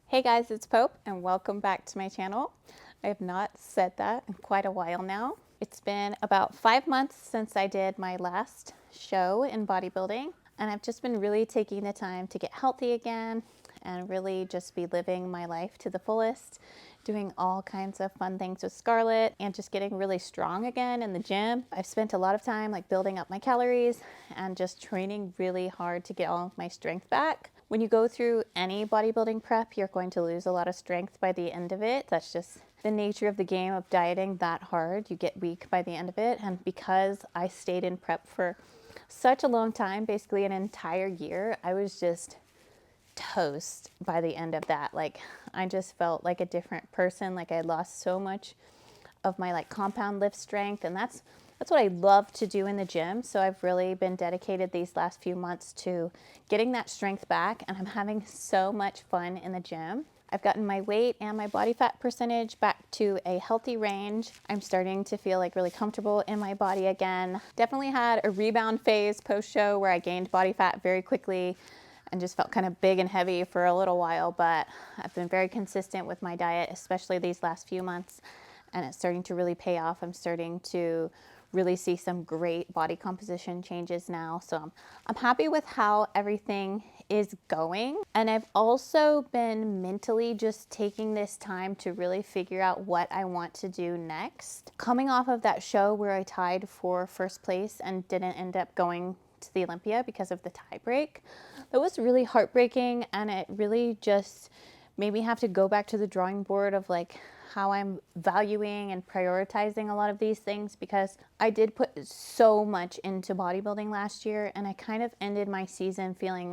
Hey guys, it's Pope and welcome back to my channel. I have not said that in quite a while now. It's been about 5 months since I did my last show in bodybuilding, and I've just been really taking the time to get healthy again and really just be living my life to the fullest, doing all kinds of fun things with Scarlett and just getting really strong again in the gym. I've spent a lot of time building up my calories and just training really hard to get all of my strength back. When you go through any bodybuilding prep, you're going to lose a lot of strength by the end of it. That's just the nature of the game of dieting that hard. You get weak by the end of it. And because I stayed in prep for such a long time, basically an entire year, I was just toast by the end of that. I just felt like a different person. Like I had lost so much of my compound lift strength, and that's what I love to do in the gym. So I've really been dedicated these last few months to getting that strength back, and I'm having so much fun in the gym. I've gotten my weight and my body fat percentage back to a healthy range. I'm starting to feel really comfortable in my body again. Definitely had a rebound phase post-show where I gained body fat very quickly and just felt kind of big and heavy for a little while, but I've been very consistent with my diet, especially these last few months, and it's starting to really pay off. I'm starting to really see some great body composition changes now. So I'm happy with how everything is going. And I've also been mentally just taking this time to really figure out what I want to do next. Coming off of that show where I tied for first place and didn't end up going to the Olympia because of the tie break, that was really heartbreaking, and it really just made me have to go back to the drawing board of how I'm valuing and prioritizing a lot of these things, because I did put so much into bodybuilding last year, and I kind of ended my season feeling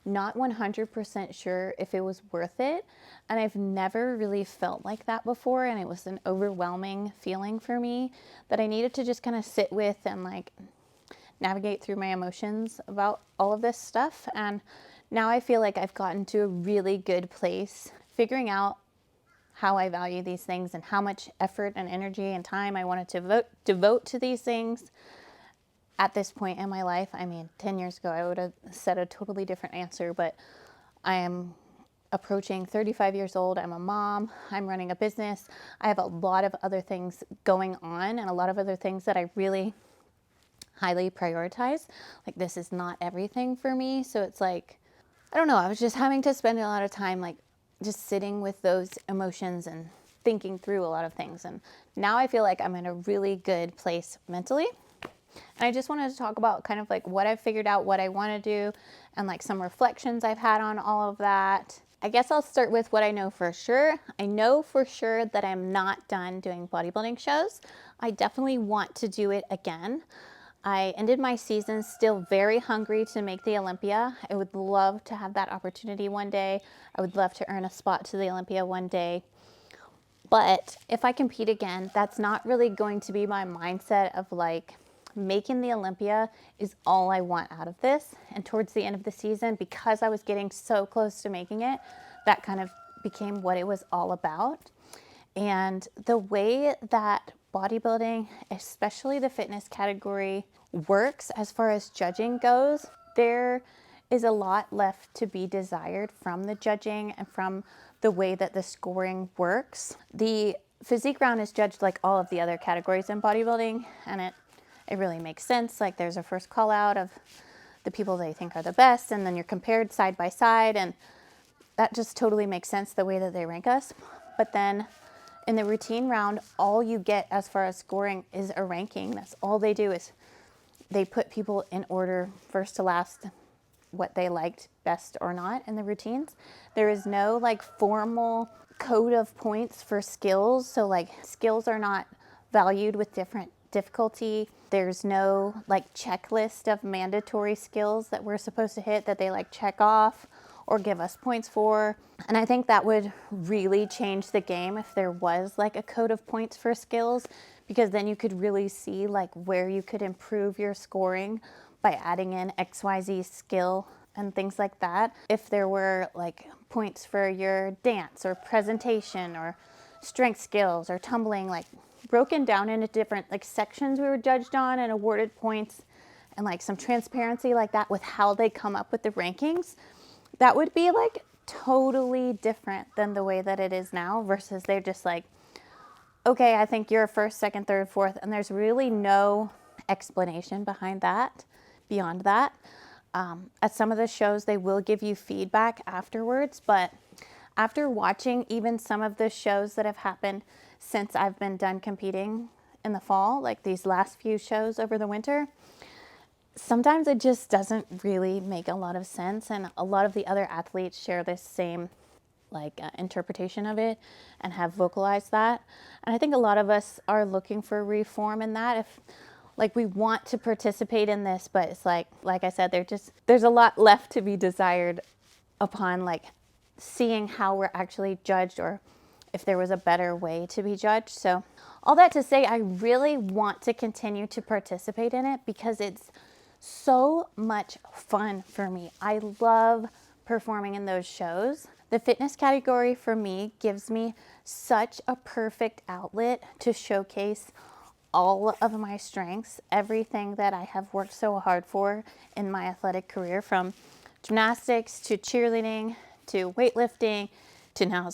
not 100% sure if it was worth it. And I've never really felt like that before, and it was an overwhelming feeling for me that I needed to just kind of sit with and navigate through my emotions about all of this stuff. And now I feel like I've gotten to a really good place figuring out how I value these things and how much effort and energy and time I wanted to devote to these things at this point in my life. I mean, 10 years ago, I would have said a totally different answer, but I am approaching 35 years old. I'm a mom. I'm running a business. I have a lot of other things going on and a lot of other things that I really highly prioritize. This is not everything for me. So it's I don't know, I was just having to spend a lot of time just sitting with those emotions and thinking through a lot of things. And now I feel like I'm in a really good place mentally. And I just wanted to talk about kind of what I've figured out, what I want to do, and some reflections I've had on all of that. I guess I'll start with what I know for sure. I know for sure that I'm not done doing bodybuilding shows. I definitely want to do it again. I ended my season still very hungry to make the Olympia. I would love to have that opportunity one day. I would love to earn a spot to the Olympia one day. But if I compete again, that's not really going to be my mindset of making the Olympia is all I want out of this. And towards the end of the season, because I was getting so close to making it, that kind of became what it was all about. And the way that bodybuilding, especially the fitness category, works as far as judging goes, there is a lot left to be desired from the judging and from the way that the scoring works. The physique round is judged like all of the other categories in bodybuilding, and it really makes sense. There's a first call out of the people they think are the best, and then you're compared side by side, and that just totally makes sense the way that they rank us. But then in the routine round, all you get as far as scoring is a ranking. That's all they do, is they put people in order first to last, what they liked best or not in the routines. There is no formal code of points for skills. So skills are not valued with different difficulty. There's no checklist of mandatory skills that we're supposed to hit that they check off or give us points for. And I think that would really change the game if there was a code of points for skills, because then you could really see where you could improve your scoring by adding in XYZ skill and things like that. If there were points for your dance or presentation or strength skills or tumbling, broken down into different sections we were judged on and awarded points, and some transparency that with how they come up with the rankings, that would be totally different than the way that it is now, versus they're just like, okay, I think you're first, second, third, fourth, and there's really no explanation behind that, beyond that. At some of the shows, they will give you feedback afterwards, but after watching even some of the shows that have happened since I've been done competing in the fall, like these last few shows over the winter, sometimes it just doesn't really make a lot of sense. And a lot of the other athletes share this same interpretation of it and have vocalized that. And I think a lot of us are looking for reform in that. If we want to participate in this, but it's like I said, there's a lot left to be desired upon seeing how we're actually judged, or if there was a better way to be judged. So all that to say, I really want to continue to participate in it because it's so much fun for me. I love performing in those shows. The fitness category for me gives me such a perfect outlet to showcase all of my strengths, everything that I have worked so hard for in my athletic career, from gymnastics to cheerleading to weightlifting to now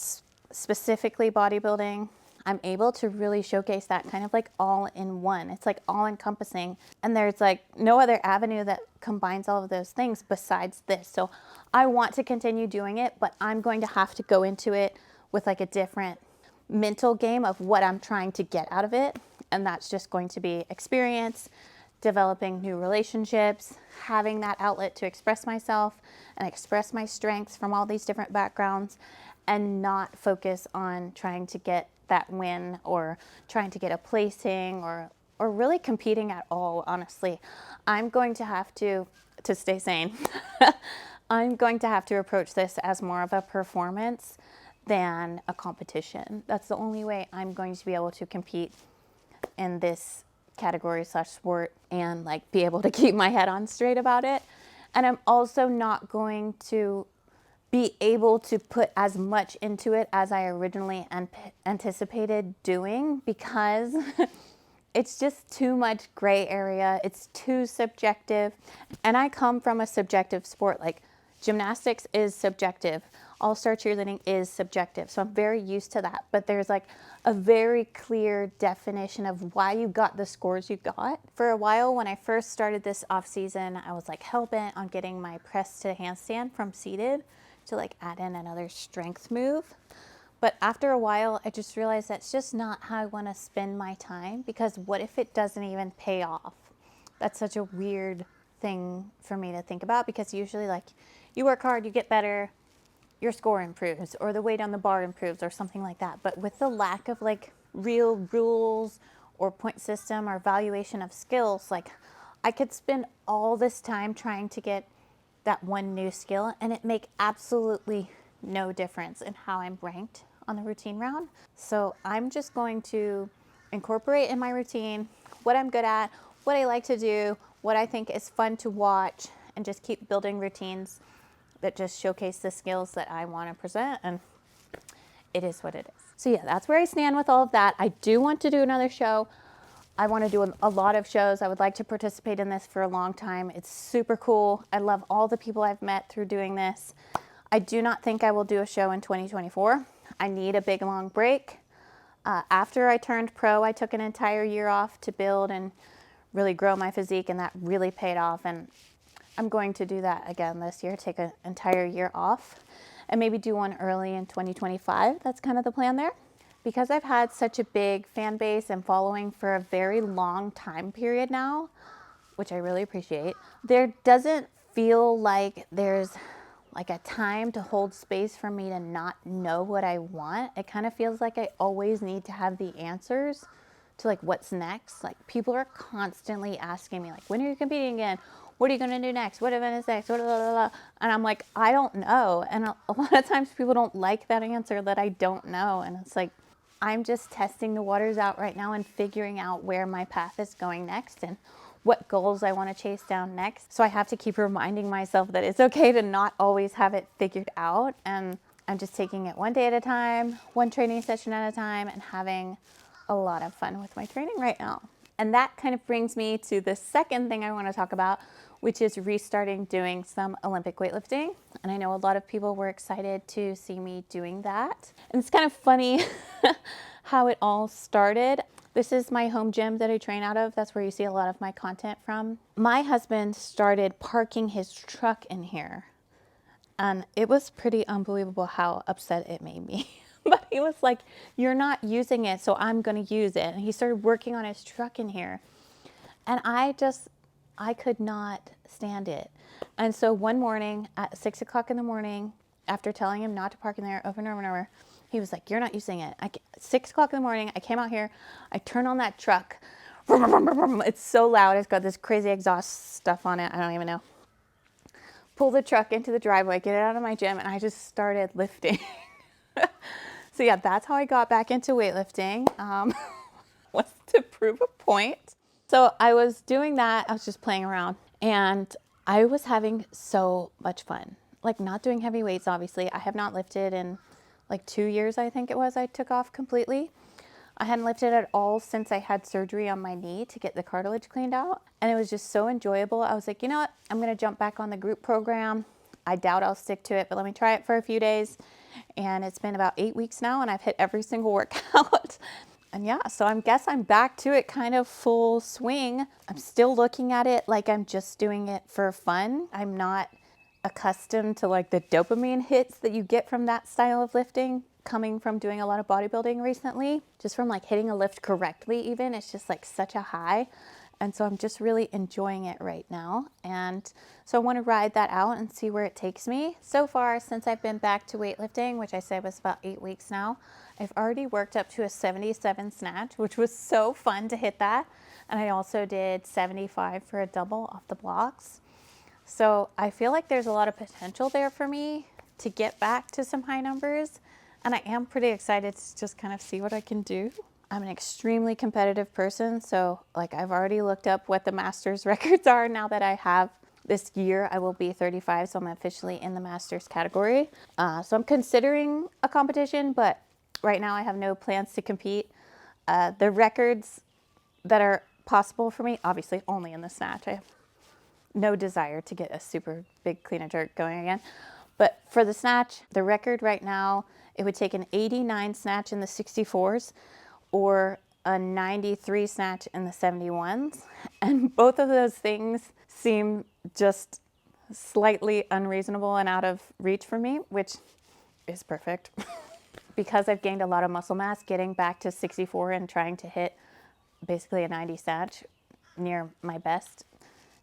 specifically bodybuilding. I'm able to really showcase that kind of all in one. It's all encompassing, and there's no other avenue that combines all of those things besides this. So I want to continue doing it, but I'm going to have to go into it with a different mental game of what I'm trying to get out of it. And that's just going to be experience, developing new relationships, having that outlet to express myself and express my strengths from all these different backgrounds, and not focus on trying to get that win or trying to get a placing or really competing at all, honestly. I'm going to have to stay sane, I'm going to have to approach this as more of a performance than a competition. That's the only way I'm going to be able to compete in this category / sport and be able to keep my head on straight about it. And I'm also not going to be able to put as much into it as I originally anticipated doing, because it's just too much gray area. It's too subjective. And I come from a subjective sport. Gymnastics is subjective. All-star cheerleading is subjective. So I'm very used to that. But there's a very clear definition of why you got the scores you got. For a while, when I first started this off season, I was hell-bent on getting my press to handstand from seated to add in another strength move. But after a while, I just realized that's just not how I want to spend my time, because what if it doesn't even pay off? That's such a weird thing for me to think about, because usually you work hard, you get better, your score improves, or the weight on the bar improves, or something like that. But with the lack of real rules or point system or valuation of skills, I could spend all this time trying to get that one new skill and it make absolutely no difference in how I'm ranked on the routine round. So I'm just going to incorporate in my routine what I'm good at, what I like to do, what I think is fun to watch, and just keep building routines that just showcase the skills that I want to present, and it is what it is. So yeah, that's where I stand with all of that. I do want to do another show. I want to do a lot of shows. I would like to participate in this for a long time. It's super cool. I love all the people I've met through doing this. I do not think I will do a show in 2024. I need a big long break. After I turned pro, I took an entire year off to build and really grow my physique, and that really paid off. And I'm going to do that again this year, take an entire year off, and maybe do one early in 2025. That's kind of the plan there. Because I've had such a big fan base and following for a very long time period now, which I really appreciate, there doesn't feel like there's a time to hold space for me to not know what I want. It kind of feels like I always need to have the answers to what's next. People are constantly asking me when are you competing again? What are you going to do next? What event is next? Blah, blah, blah, blah. And I'm I don't know. And a lot of times people don't like that answer, that I don't know. And it's I'm just testing the waters out right now and figuring out where my path is going next and what goals I want to chase down next. So I have to keep reminding myself that it's okay to not always have it figured out. And I'm just taking it one day at a time, one training session at a time, and having a lot of fun with my training right now. And that kind of brings me to the second thing I want to talk about, which is restarting doing some Olympic weightlifting. And I know a lot of people were excited to see me doing that. And it's kind of funny how it all started. This is my home gym that I train out of. That's where you see a lot of my content from. My husband started parking his truck in here, and it was pretty unbelievable how upset it made me. But he was like, "You're not using it, so I'm gonna use it." And he started working on his truck in here. And I could not stand it. And so one morning at 6 o'clock in the morning, after telling him not to park in there over and over and over, he was like, "You're not using it." 6 o'clock in the morning, I came out here, I turned on that truck. It's so loud. It's got this crazy exhaust stuff on it. I don't even know. Pull the truck into the driveway, get it out of my gym, and I just started lifting. So yeah, that's how I got back into weightlifting, was to prove a point. So I was doing that. I was just playing around, and I was having so much fun. Like, not doing heavy weights, obviously. I have not lifted in like 2 years, I think it was. I took off completely. I hadn't lifted at all since I had surgery on my knee to get the cartilage cleaned out. And it was just so enjoyable. I was like, you know what? I'm going to jump back on the group program. I doubt I'll stick to it, but let me try it for a few days. And it's been about 8 weeks now, and I've hit every single workout. And yeah, so I guess I'm back to it kind of full swing. I'm still looking at it like I'm just doing it for fun. I'm not accustomed to like the dopamine hits that you get from that style of lifting, coming from doing a lot of bodybuilding recently. Just from like hitting a lift correctly even, it's just like such a high. And so I'm just really enjoying it right now. And so I want to ride that out and see where it takes me. So far, since I've been back to weightlifting, which I said was about 8 weeks now, I've already worked up to a 77 snatch, which was so fun to hit that. And I also did 75 for a double off the blocks. So I feel like there's a lot of potential there for me to get back to some high numbers. And I am pretty excited to just kind of see what I can do. I'm an extremely competitive person, so like I've already looked up what the Masters records are now that I have. This year I will be 35, so I'm officially in the Masters category. So I'm considering a competition, but right now I have no plans to compete. The records that are possible for me, obviously only in the snatch. I have no desire to get a super big clean and jerk going again. But for the snatch, the record right now, it would take an 89 snatch in the 64s, or a 93 snatch in the 71s. And both of those things seem just slightly unreasonable and out of reach for me, which is perfect. Because I've gained a lot of muscle mass, getting back to 64 and trying to hit basically a 90 snatch near my best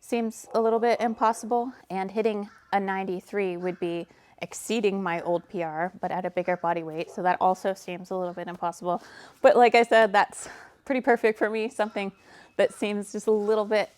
seems a little bit impossible. And hitting a 93 would be exceeding my old PR, but at a bigger body weight. So that also seems a little bit impossible. But like I said, that's pretty perfect for me. Something that seems just a little bit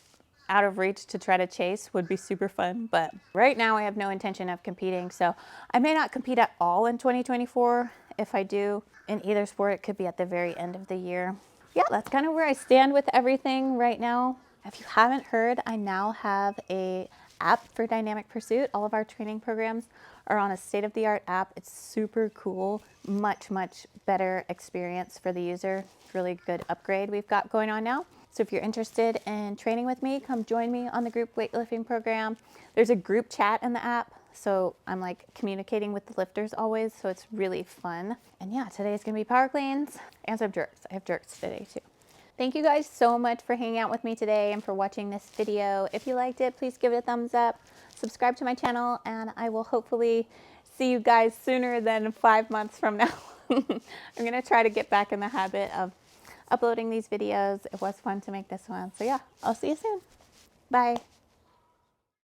out of reach to try to chase would be super fun. But right now I have no intention of competing. So I may not compete at all in 2024. If I do in either sport, it could be at the very end of the year. Yeah, that's kind of where I stand with everything right now. If you haven't heard, I now have an app for Dynamic Pursuit. All of our training programs are on a state-of-the-art app. It's super cool, much, much better experience for the user. Really good upgrade we've got going on now. So if you're interested in training with me, come join me on the group weightlifting program. There's a group chat in the app, so I'm like communicating with the lifters always, so it's really fun. And yeah, today's gonna be power cleans and some jerks. I have jerks today too. Thank you guys so much for hanging out with me today and for watching this video. If you liked it, please give it a thumbs up, subscribe to my channel, and I will hopefully see you guys sooner than 5 months from now. I'm gonna try to get back in the habit of uploading these videos. It was fun to make this one. So yeah, I'll see you soon. Bye.